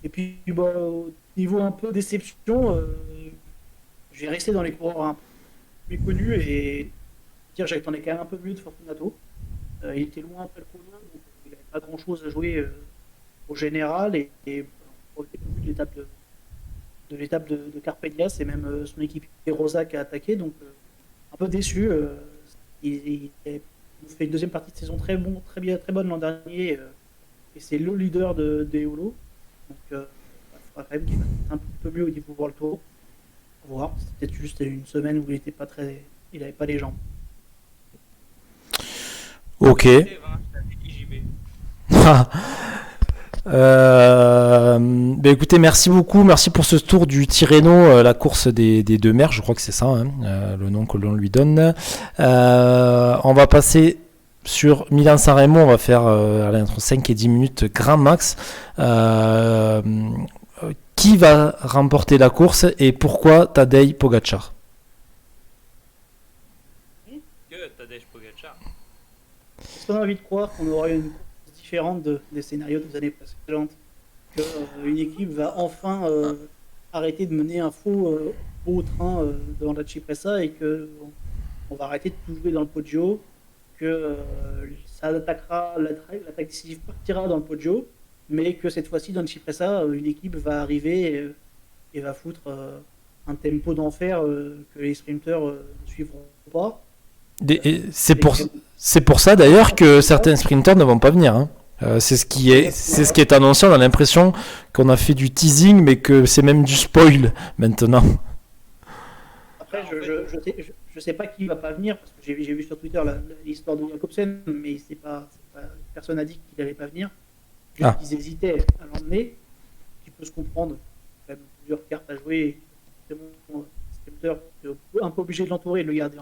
Et puis, au niveau un peu déception, je vais rester dans les coureurs un peu plus connus et dire j'attendais quand même un peu mieux de Fortunato. Il était loin après le chrono, donc il n'avait pas grand-chose à jouer au général, et on profite de l'étape de Carpegnas, et même son équipe Rosa qui a attaqué, donc un peu déçu. Il fait une deuxième partie de saison très bonne l'an dernier, et c'est le leader de Eolo. Donc il faudra quand même qu'il fasse un peu mieux au niveau World Tour. On va voir, c'était peut-être juste une semaine où il n'avait pas les jambes. Ok. Écoutez, merci beaucoup, merci pour ce tour du Tirreno, la course des deux mers, je crois que c'est ça, hein, le nom que l'on lui donne. On va passer sur Milan-San Remo, on va faire entre 5 et 10 minutes grand max. Qui va remporter la course et pourquoi Tadej Pogacar? Tadej Pogacar. Est-ce qu'on a envie de croire qu'on aura une course différente des scénarios des années précédentes, qu'une équipe va enfin arrêter de mener un faux train devant la Cipressa, et qu'on va arrêter de tout jouer dans le Poggio, que ça attaquera, l'attaque décisive partira dans le Poggio, mais que cette fois-ci dans le Cipressa, une équipe va arriver et va foutre un tempo d'enfer que les sprinteurs ne suivront pas. C'est pour ça d'ailleurs que certains sprinteurs ne vont pas venir. Hein. C'est ce qui est annoncé. On a l'impression qu'on a fait du teasing, mais que c'est même du spoil maintenant. Après, je sais pas qui va pas venir, parce que j'ai vu sur Twitter l'histoire de Jacobsen, mais personne n'a dit qu'il allait pas venir. Ils hésitaient à l'emmener, qui peut se comprendre. Il y a plusieurs cartes à jouer. C'est bon, sprinter, tu es un peu obligé de l'entourer et de le garder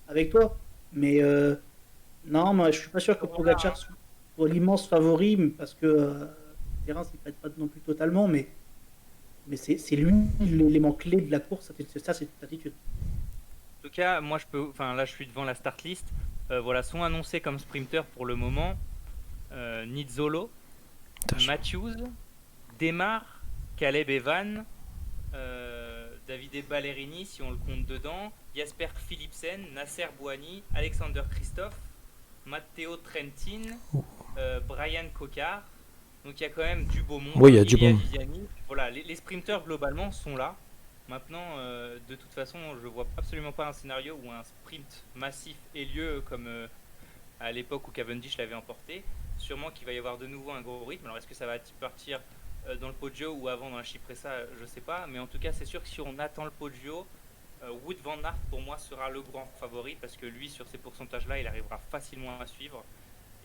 avec toi. Mais non, moi, je suis pas sûr que Pogacar soit l'immense favori, parce que terrain s'y prête pas non plus totalement, mais c'est lui l'élément clé de la course, ça c'est une attitude. En tout cas, moi là je suis devant la start list. Voilà, sont annoncés comme sprinter pour le moment Nizzolo, Matthews, Demar, Caleb Evan, Davide Ballerini si on le compte dedans, Jasper Philipsen, Nasser Bouhanni, Alexander Christophe, Matteo Trentin, Brian Cocard. Donc il y a quand même du beau monde. Oui, il y a du bon. Voilà, les sprinters globalement sont là. Maintenant, de toute façon, je vois absolument pas un scénario où un sprint massif ait lieu comme à l'époque où Cavendish l'avait emporté. Sûrement qu'il va y avoir de nouveau un gros rythme. Alors est-ce que ça va partir dans le Poggio ou avant dans la Cipressa, je sais pas. Mais en tout cas, c'est sûr que si on attend le Poggio, Wout van Aert pour moi sera le grand favori parce que lui, sur ces pourcentages-là, il arrivera facilement à suivre.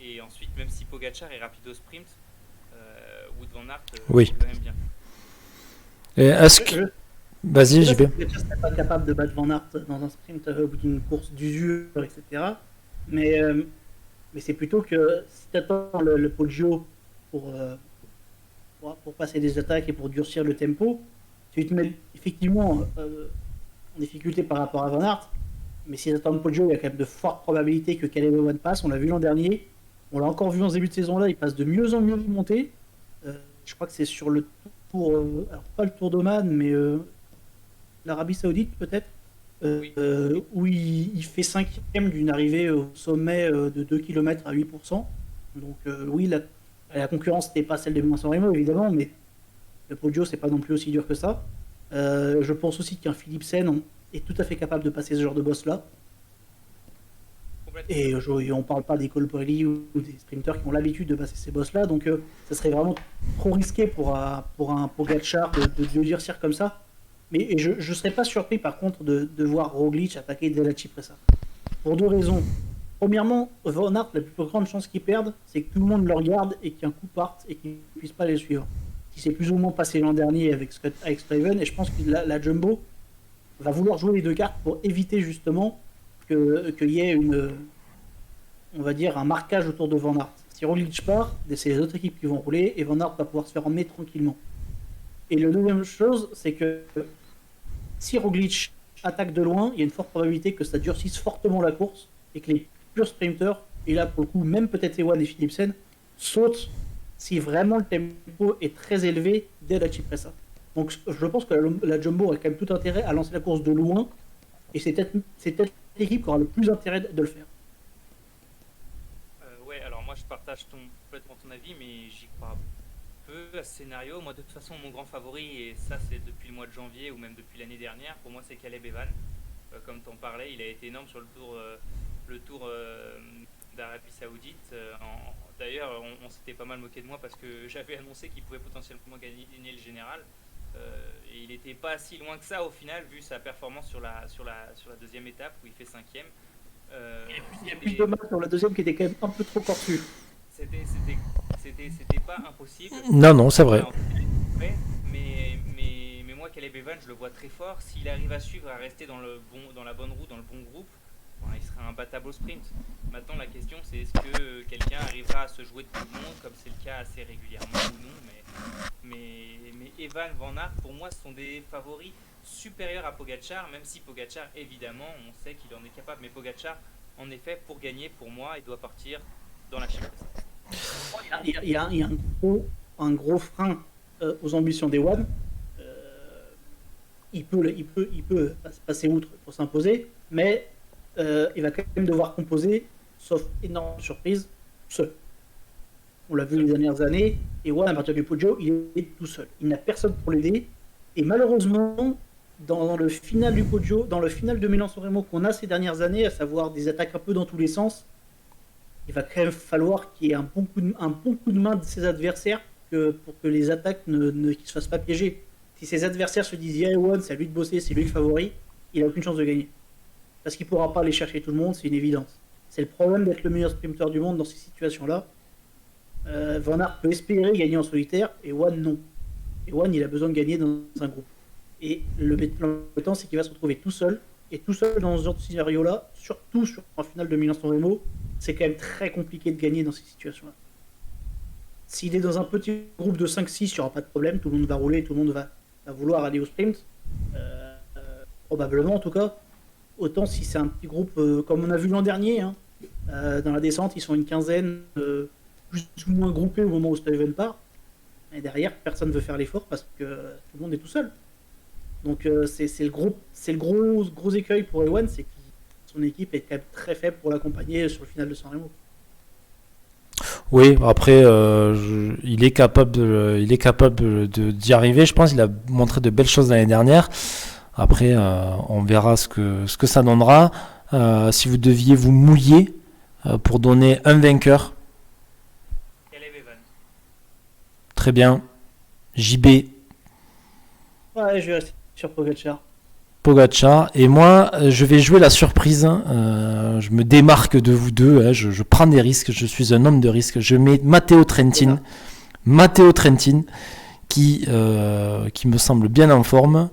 Et ensuite, même si Pogacar est rapide au sprint, Wout van Aert oui. quand même bien. Et est-ce que... Vas-y, JB. Pogacar serait pas capable de battre Van Aert dans un sprint au bout d'une course d'usure, etc. Mais c'est plutôt que si tu attends le Poggio pour passer des attaques et pour durcir le tempo, tu te mets effectivement en difficulté par rapport à Van Aert. Mais si tu attends le Poggio, il y a quand même de fortes probabilités que Caleb Ewan passe. On l'a vu l'an dernier. On l'a encore vu en début de saison là. Il passe de mieux en mieux remonté. Je crois que c'est sur le tour, alors pas le Tour d'Oman, mais l'Arabie Saoudite peut-être, Oui. où il fait 5e d'une arrivée au sommet de 2 km à 8%. Donc oui, la concurrence n'était pas celle de Milan-San Remo évidemment, mais le Poggio c'est pas non plus aussi dur que ça. Je pense aussi qu'un Philipsen est tout à fait capable de passer ce genre de boss là. Et on parle pas des Colbrelli ou des sprinters qui ont l'habitude de passer ces boss là, donc ça serait vraiment trop risqué pour un Pogacar de durcir comme ça. Mais je serais pas surpris par contre de voir Roglic attaquer dès la Cipressa. Pour deux raisons. Premièrement, Van Aert, la plus grande chance qu'il perde, c'est que tout le monde le regarde et qu'un coup parte et qu'il ne puisse pas les suivre. Ce qui s'est plus ou moins passé l'an dernier avec Straven, et je pense que la Jumbo va vouloir jouer les deux cartes pour éviter justement qu'il y ait on va dire un marquage autour de Van Aert. Si Roglic part, c'est les autres équipes qui vont rouler et Van Aert va pouvoir se faire emmener tranquillement. Et la deuxième chose, c'est que si Roglic attaque de loin, il y a une forte probabilité que ça durcisse fortement la course et que les purs sprinters, et là pour le coup même peut-être Ewan et Philipsen, sautent si vraiment le tempo est très élevé dès la Cipressa. Donc je pense que la Jumbo a quand même tout intérêt à lancer la course de loin, et c'est peut-être l'équipe qui aura le plus intérêt de le faire. Ouais, alors moi je partage complètement ton avis, mais j'y crois peu à ce scénario. Moi de toute façon mon grand favori, et ça c'est depuis le mois de janvier ou même depuis l'année dernière, pour moi c'est Caleb Evan. Comme tu en parlais, il a été énorme sur le tour d'Arabie Saoudite. D'ailleurs on s'était pas mal moqué de moi parce que j'avais annoncé qu'il pouvait potentiellement gagner le général. Et il n'était pas si loin que ça au final, vu sa performance sur la deuxième étape où il fait 5e. Il y a plus de mal sur la deuxième qui était quand même un peu trop corsu. C'était pas impossible. Non, c'est vrai. Mais moi, Caleb Evan, je le vois très fort. S'il arrive à suivre, à rester dans la bonne roue, dans le bon groupe, il sera imbattable au sprint. Maintenant, la question, c'est est-ce que quelqu'un arrivera à se jouer de tout le monde, comme c'est le cas assez régulièrement ou non. Mais Evan, Van Aert, pour moi, sont des favoris supérieurs à Pogacar, même si Pogacar, évidemment, on sait qu'il en est capable. Mais Pogacar, en effet, pour gagner, pour moi, il doit partir dans la Cipressa. Il y a un gros frein aux ambitions d'Ewan. Il peut passer outre pour s'imposer, mais il va quand même devoir composer, sauf énorme surprise, seul. On l'a vu les dernières années, Ewan à partir du Poggio, il est tout seul. Il n'a personne pour l'aider, et malheureusement, dans le final du Poggio, dans le final de Milan-San Remo qu'on a ces dernières années, à savoir des attaques un peu dans tous les sens, il va quand même falloir qu'il y ait un bon coup de main de ses adversaires pour que les attaques ne se fassent pas piéger. Si ses adversaires se disent Ewan, c'est à lui de bosser, c'est lui le favori, il n'a aucune chance de gagner. Parce qu'il ne pourra pas aller chercher tout le monde, c'est une évidence. C'est le problème d'être le meilleur sprinter du monde dans ces situations-là. Van Aert peut espérer gagner en solitaire, Ewan non. Ewan, il a besoin de gagner dans un groupe. Et l'embêtant, c'est qu'il va se retrouver tout seul. Et tout seul dans ce genre de scénario-là, surtout sur un final de Milan-San Remo, c'est quand même très compliqué de gagner dans ces situations-là. s'il est dans un petit groupe de 5-6, il n'y aura pas de problème, tout le monde va rouler, tout le monde va vouloir aller au sprint, probablement en tout cas. Autant si c'est un petit groupe, comme on a vu l'an dernier, hein, dans la descente, ils sont une quinzaine, plus ou moins groupés au moment où Stuyven part. Et derrière, personne ne veut faire l'effort parce que tout le monde est tout seul. Donc c'est le gros écueil pour Ewan, c'est que son équipe est quand même très faible pour l'accompagner sur le final de San Remo. Oui, après, il est capable d'y arriver. Je pense qu'il a montré de belles choses l'année dernière. Après, on verra ce que ça donnera. Si vous deviez vous mouiller pour donner un vainqueur. Caleb Evan. Très bien. JB. Ouais, je vais rester sur Pogacar. Et moi, je vais jouer la surprise. Je me démarque de vous deux. Hein. Je prends des risques. Je suis un homme de risque. Je mets Matteo Trentin. Matteo Trentin, qui me semble bien en forme.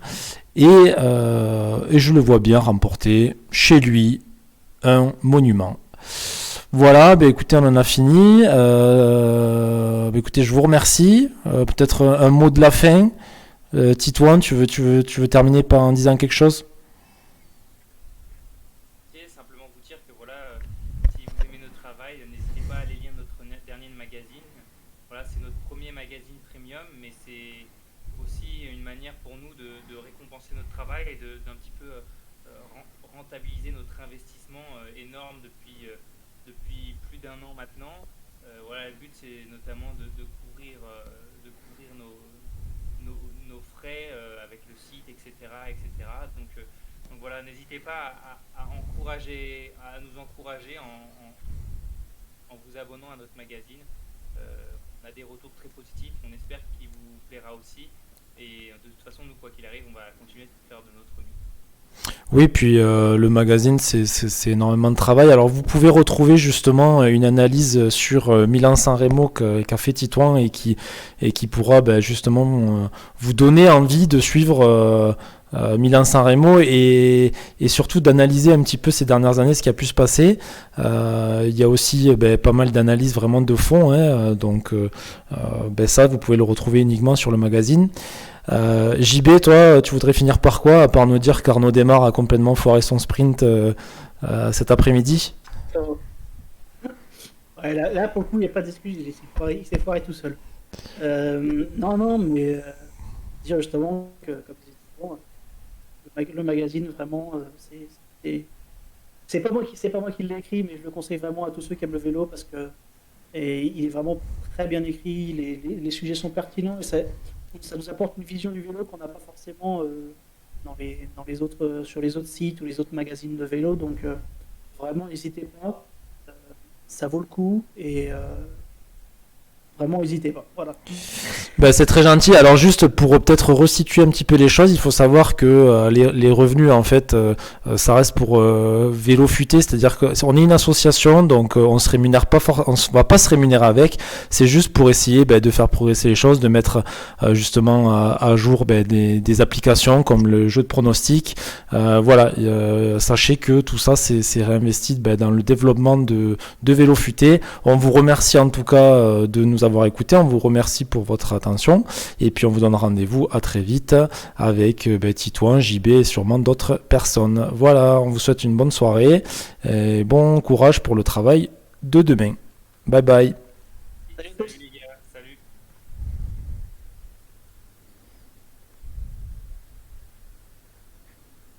Et je le vois bien remporter chez lui un monument. Voilà, écoutez, on en a fini. Écoutez, je vous remercie. Peut-être un mot de la fin. Titouan, tu veux terminer en disant quelque chose? Simplement vous dire que voilà, si vous aimez notre travail, n'hésitez pas à aller lire notre dernier magazine. Voilà, c'est notre premier magazine premium, mais c'est aussi une manière pour nous de récompenser notre travail et d'un petit peu rentabiliser notre investissement énorme depuis plus d'1 an maintenant. Voilà, le but c'est notamment de couvrir nos frais avec le site, etc. Donc voilà, n'hésitez pas à nous encourager en vous abonnant à notre magazine. On a des retours très positifs, on espère qu'il vous plaira aussi. Et de toute façon, nous, quoi qu'il arrive, on va continuer de faire de notre mieux. Oui, puis le magazine, c'est énormément de travail. Alors, vous pouvez retrouver justement une analyse sur Milan-San Remo qu'a fait Titouan et qui pourra justement vous donner envie de suivre Milan-San Remo et surtout d'analyser un petit peu ces dernières années ce qui a pu se passer. Il y a aussi pas mal d'analyses vraiment de fond, hein, donc ça, vous pouvez le retrouver uniquement sur le magazine. JB, toi, tu voudrais finir par quoi, à part nous dire qu'Arnaud Démare a complètement foiré son sprint cet après-midi? Ouais, là, pour le coup, il n'y a pas d'excuse, il s'est foiré tout seul. Non, mais dire justement que, comme je disais, le magazine, vraiment, c'est pas moi qui l'ai écrit, mais je le conseille vraiment à tous ceux qui aiment le vélo parce que il est vraiment très bien écrit, les sujets sont pertinents et ça nous apporte une vision du vélo qu'on n'a pas forcément sur les autres sites ou les autres magazines de vélo. Donc vraiment, n'hésitez pas, ça vaut le coup et vraiment, n'hésitez pas. Voilà. C'est très gentil. Alors juste pour peut-être resituer un petit peu les choses, il faut savoir que les revenus, en fait, ça reste pour Vélo Futé, c'est-à-dire qu'on est une association, donc on se rémunère pas, on va pas se rémunérer avec. C'est juste pour essayer de faire progresser les choses, de mettre justement à jour des applications comme le jeu de pronostic. Voilà, sachez que tout ça c'est réinvesti dans le développement de Vélo Futé. On vous remercie en tout cas de nous avoir écoutés. On vous remercie pour votre attention et puis on vous donne rendez-vous à très vite avec Titouan, JB et sûrement d'autres personnes. Voilà, on vous souhaite une bonne soirée et bon courage pour le travail de demain. Bye bye. Salut.